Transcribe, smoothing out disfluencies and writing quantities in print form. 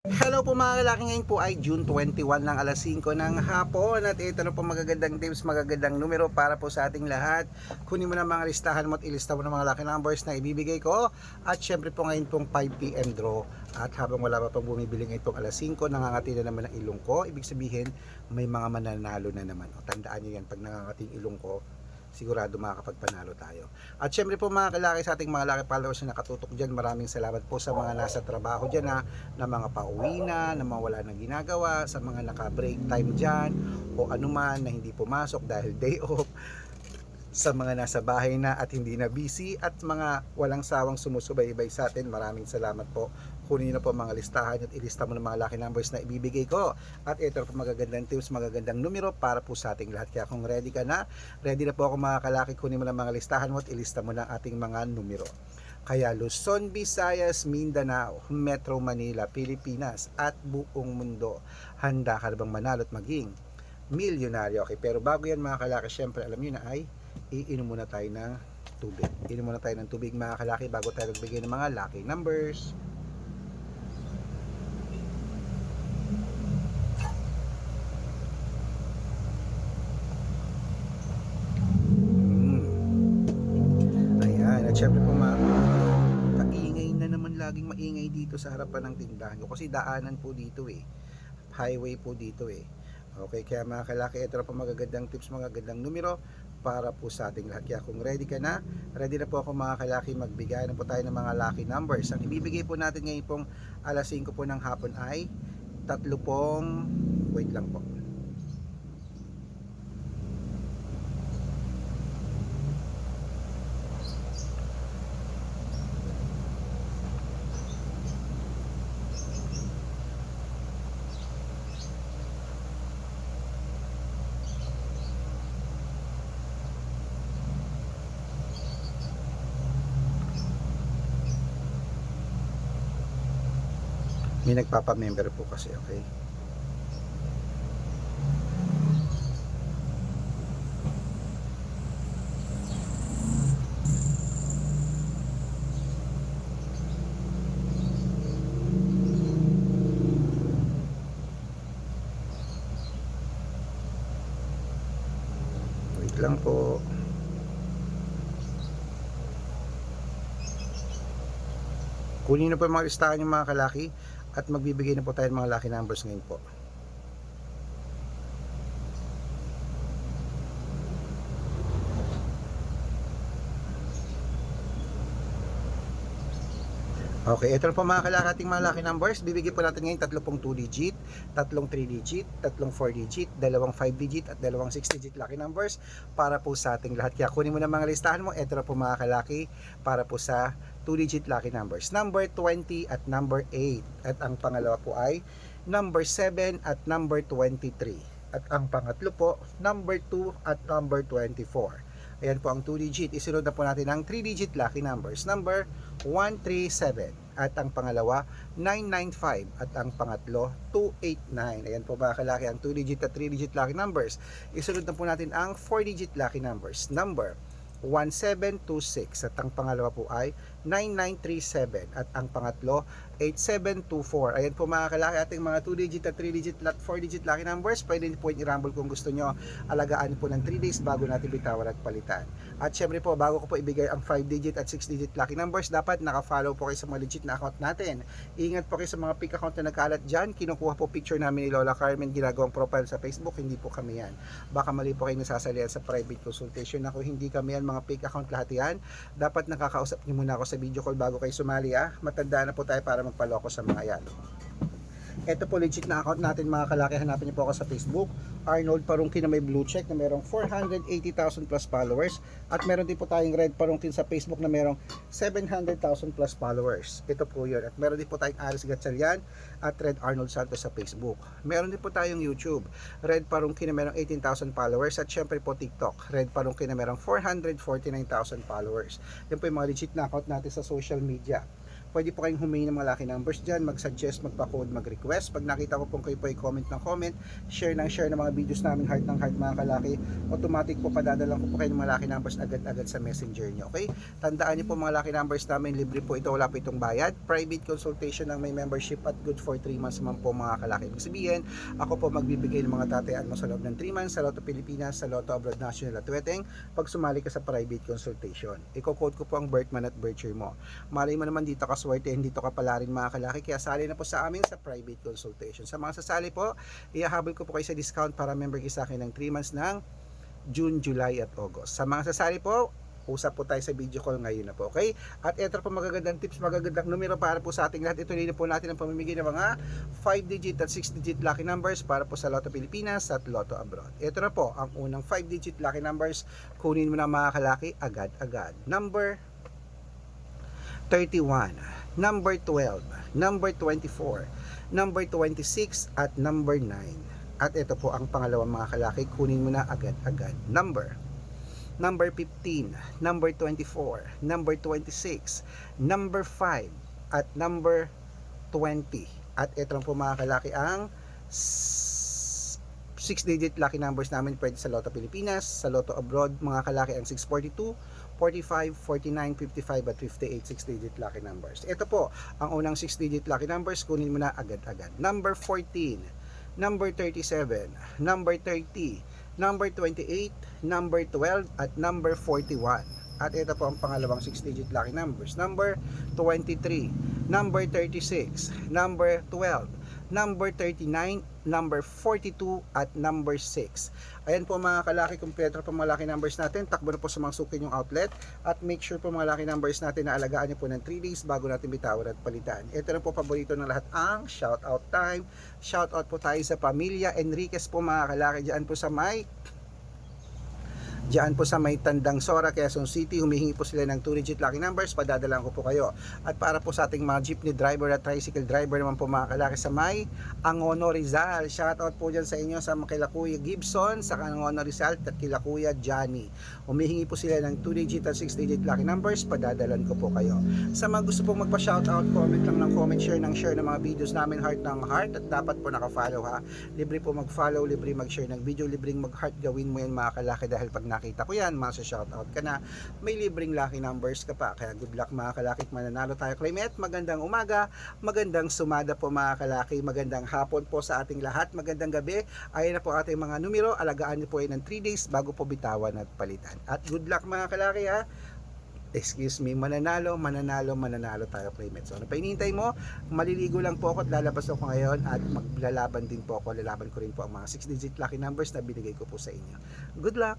Hello po mga lalaki, ngayon po ay June 21 ng alas 5 ng hapon at ito na po magagandang tips, magagandang numero para po sa ating lahat. Kunin mo na mga listahan mo at ilista mo na mga lucky numbers na ibibigay ko at syempre po ngayon pong 5 PM draw at habang wala pa pong bumibili ngayon pong alas 5, nangangati na naman ang ilong ko, ibig sabihin may mga mananalo na naman. O, tandaan nyo yan, pag nangangati ang ilong ko sigurado makakapagpanalo tayo. At syempre po mga kalaki, sa ating mga laki followers na nakatutok dyan, maraming salamat po sa mga nasa trabaho dyan na mga pauwi na mga wala nang ginagawa, sa mga naka break time dyan o anuman na hindi pumasok dahil day off, sa mga nasa bahay na at hindi na busy at mga walang sawang sumusubaybay sa atin, maraming salamat po. Kunin na po mga listahan at ilista mo ng mga lucky numbers na ibibigay ko at ito po magagandang tips, magagandang numero para po sa ating lahat. Kaya kung ready ka na, ready na po ako mga kalaki, kunin mo ng mga listahan mo at ilista mo ng ating mga numero. Kaya Luzon, Visayas, Mindanao, Metro Manila, Pilipinas at buong mundo, handa ka na bang manalo at maging milyonaryo? Okay, pero bago yan mga kalaki, syempre alam nyo na ay iinom muna tayo ng tubig. Iinom muna tayo ng tubig mga kalaki bago tayo magbigay ng mga lucky numbers. Ayan, at syempre po mga kaingay na naman, laging maingay dito sa harapan ng tindahan ko kasi daanan po dito highway po dito Okay, kaya mga kalaki, ito na po magagandang tips, magagandang numero para po sa ating lahat. Kaya kung ready ka na, ready na po ako mga kalaki, magbigay na po tayo ng mga lucky numbers. Ang ibibigay po natin ngayon pong alas 5 po ng hapon ay tatlo pong, wait lang po, may nagpapa-member po kasi, okay. Wait lang po. Kunin na po yung mga listahan yung mga kalaki at magbibigay na po tayo ng mga lucky numbers ngayon po. Okay, ito na po mga kalaki ating mga lucky numbers. Bibigyan po natin ngayon tatlong 2 digit, tatlong 3 digit, tatlong 4 digit, dalawang 5 digit at dalawang 6 digit lucky numbers para po sa ating lahat. Kaya kunin mo na mga listahan mo. Ito na po mga kalaki para po sa 2 digit lucky numbers. Number 20 at number 8. At ang pangalawa po ay number 7 at number 23. At ang pangatlo po, number 2 at number 24. Ayan po ang 2 digit. Isunod na po natin ang 3 digit lucky numbers. Number 137 at ang pangalawa 995 at ang pangatlo 289. Ayan po mga kalaki ang 2 digit at 3 digit lucky numbers. Isunod na po natin ang 4 digit lucky numbers. Number 1726 at ang pangalawa po ay 9937 at ang pangatlo 8724. Ayan po mga kalaki ating mga 2 digit at 3 digit at 4 digit lucky numbers. Pwede po i-rumble kung gusto nyo. Alagaan po ng 3 days bago natin bitawan at palitan. At syempre po, bago ko po ibigay ang 5 digit at 6 digit lucky numbers, dapat naka-follow po kayo sa mga legit na account natin. Ingat po kayo sa mga fake account na nagkalat dyan. Kinukuha po picture namin ni Lola Carmen, ginagawang profile sa Facebook. Hindi po kami yan. Baka mali po kayo nasasalihan sa private consultation. Ako, hindi kami yan, mga fake account lahat yan. Dapat nakakausap niyo muna ako sa video call bago kayo sumali. Matanda na po tayo para magpaloko sa mga yan. Ito po legit na account natin mga kalaki. Hanapin niyo po ako sa Facebook, Arnold Parungkin na may blue check na merong 480,000 plus followers. At meron din po tayong Red Parungkin sa Facebook na merong 700,000 plus followers. Ito po yun. At meron din po tayong Aris Gatchalian at Red Arnold Santos sa Facebook. Meron din po tayong YouTube, Red Parungkin na merong 18,000 followers. At syempre po TikTok, Red Parungkin na merong 449,000 followers. Yan po yung mga legit na account natin sa social media. Pwede po kayong humingi ng mga lucky numbers dyan, mag-suggest, magpa-code, mag-request. Pag nakita ko pong kayo po ay comment ng comment, share ng mga videos namin, heart ng heart mga kalaki, automatic po padadalang ko po kayo ng mga lucky numbers agad-agad sa messenger nyo. Okay? Tandaan niyo po mga lucky numbers namin, libre po ito, wala po itong bayad. Private consultation ng may membership at good for 3 months naman po mga kalaki. Ibig sabihin, ako po magbibigay ng mga tatayaan mo sa loob ng 3 months sa Lotto Pilipinas, sa Lotto Abroad National at Weteng pag sumali ka sa private consultation. Iko-code ko po ang birth month at birth year mo. Malay mo naman dito ka swerte, dito ka pala rin mga kalaki, kaya sali na po sa amin sa private consultation. Sa mga sasali po, ihahabol ko po kayo sa discount para member kayo sa akin ng 3 months ng June, July at August. Sa mga sasali po, usap po tayo sa video call ngayon na po, okay? At ito po magagandang tips, magagandang numero para po sa ating lahat. Ito rin po natin ang pamimigay ng mga 5-digit at 6-digit lucky numbers para po sa Lotto Pilipinas at Lotto Abroad. Ito na po, ang unang 5-digit lucky numbers. Kunin mo na mga kalaki, agad-agad. Number 31, number 12, number 24, number 26, at number 9. At ito po ang pangalawang mga kalaki, kunin mo na agad-agad. Number 15, number 24, number 26, number 5, at number 20. At ito lang po mga kalaki ang 6-digit lucky numbers namin pwede sa Lotto Pilipinas, sa Lotto Abroad mga kalaki ang 642, 45, 49, 55 at 58 6-digit lucky numbers. Ito po ang unang 6-digit lucky numbers, kunin mo na agad-agad. Number 14, number 37, number 30, number 28, number 12, at number 41. At ito po ang pangalawang 6-digit lucky numbers. Number 23, number 36, number 12, number 39, number 42, at number 6. Ayan po mga kalaki, kompleto po mga lucky numbers natin. Takbo na po sa mga suki yung outlet. At make sure po mga lucky numbers natin na alagaan nyo po ng 3 days bago natin bitawan at palitan. Ito na po paborito ng lahat, ang shoutout time. Shoutout po tayo sa pamilya Enriquez po mga kalaki, dyan po sa may Tandang Sora, Quezon City. Humihingi po sila ng 2-digit lucky numbers, padadalan ko po kayo. At para po sa ating mga jeepney driver at tricycle driver naman po mga kalaki sa may Angono Rizal, shoutout po dyan sa inyo sa kila Kuya Gibson sa Angono Rizal at kila Kuya Johnny. Humihingi po sila ng 2-digit at 6-digit lucky numbers, padadalan ko po kayo. Sa mga gusto pong magpa-shoutout, comment lang ng comment, share ng mga videos namin, heart ng heart, at dapat po naka-follow ha. Libre po mag-follow, libre mag-share ng video, libreng mag-heart, gawin mo yan mga kalaki, dahil pag nakita ko yan, masa-shoutout ka na, may libreng lucky numbers ka pa. Kaya good luck mga kalaki, mananalo tayo. Claymet, magandang umaga, magandang sumada po mga kalaki, magandang hapon po sa ating lahat, magandang gabi. Ayan na po ating mga numero, alagaan niyo po yan ng 3 days bago po bitawan at palitan. At good luck mga kalaki ha. Excuse me, mananalo tayo, Claymet. So ano pa hinihintay mo? Maliligo lang po ako at lalabas ako ngayon at maglalaban din po ako. Lalaban ko rin po ang mga 6-digit lucky numbers na binigay ko po sa inyo. Good luck!